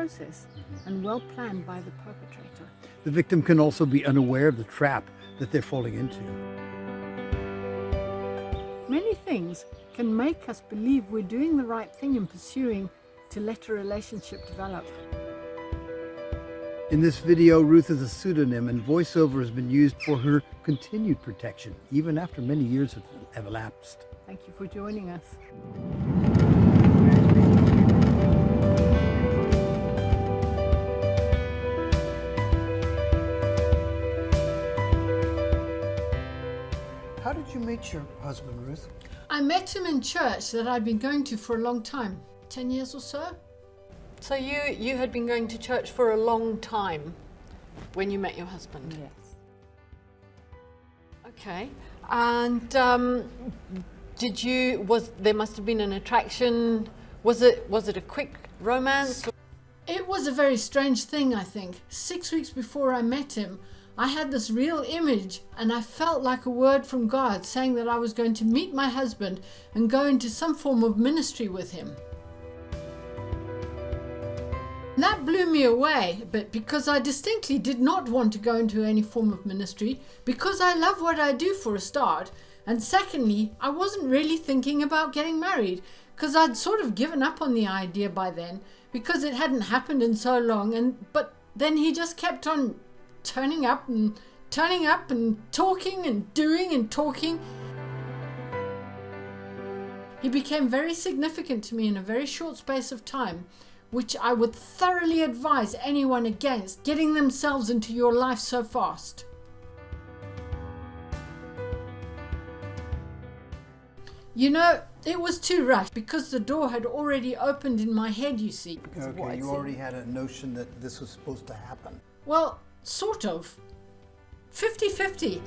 process and well planned by the perpetrator. The victim can also be unaware of the trap that they're falling into. Many things can make us believe we're doing the right thing in pursuing to let a relationship develop. In this video, Ruth is a pseudonym, and voiceover has been used for her continued protection, even after many years have elapsed. Thank you for joining us. How did you meet your husband, Ruth? I met him in church that I'd been going to for a long time, 10 years or so. So you had been going to church for a long time when you met your husband? Yes. Okay. And there must have been an attraction. Was it a quick romance? It was a very strange thing, I think. 6 weeks before I met him, I had this real image and I felt like a word from God saying that I was going to meet my husband and go into some form of ministry with him. And that blew me away, but because I distinctly did not want to go into any form of ministry, because I love what I do for a start, and secondly, I wasn't really thinking about getting married, because I'd sort of given up on the idea by then, because it hadn't happened in so long, but then he just kept on turning up and talking and doing and talking. He became very significant to me in a very short space of time, which I would thoroughly advise anyone against getting themselves into your life so fast. You know, it was too rushed because the door had already opened in my head, you see. Okay, you already had a notion that this was supposed to happen. Well, sort of. 50-50.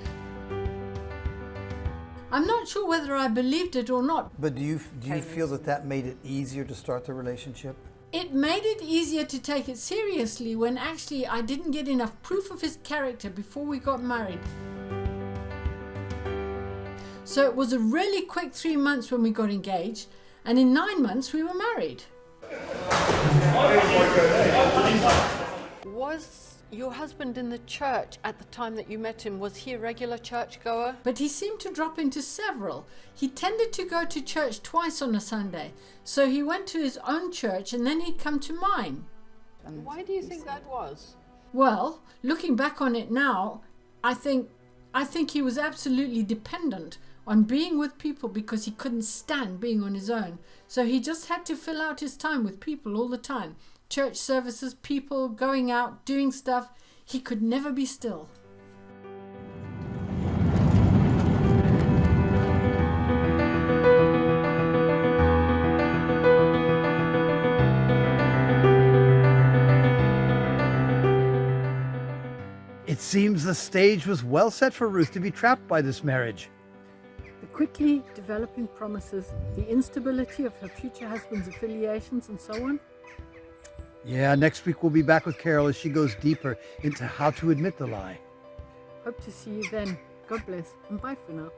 I'm not sure whether I believed it or not. But do you feel that made it easier to start the relationship? It made it easier to take it seriously when actually I didn't get enough proof of his character before we got married. So it was a really quick 3 months when we got engaged, and in 9 months we were married. Was your husband in the church at the time that you met him? Was he a regular churchgoer? But he seemed to drop into several. He tended to go to church twice on a Sunday. So he went to his own church and then he'd come to mine. And why do you think that was? Well, looking back on it now, I think he was absolutely dependent on being with people because he couldn't stand being on his own. So he just had to fill out his time with people all the time. Church services, people, going out, doing stuff. He could never be still. It seems the stage was well set for Ruth to be trapped by this marriage. The quickly developing promises, the instability of her future husband's affiliations and so on. Yeah, next week we'll be back with Carol as she goes deeper into how to admit the lie. Hope to see you then. God bless and bye for now.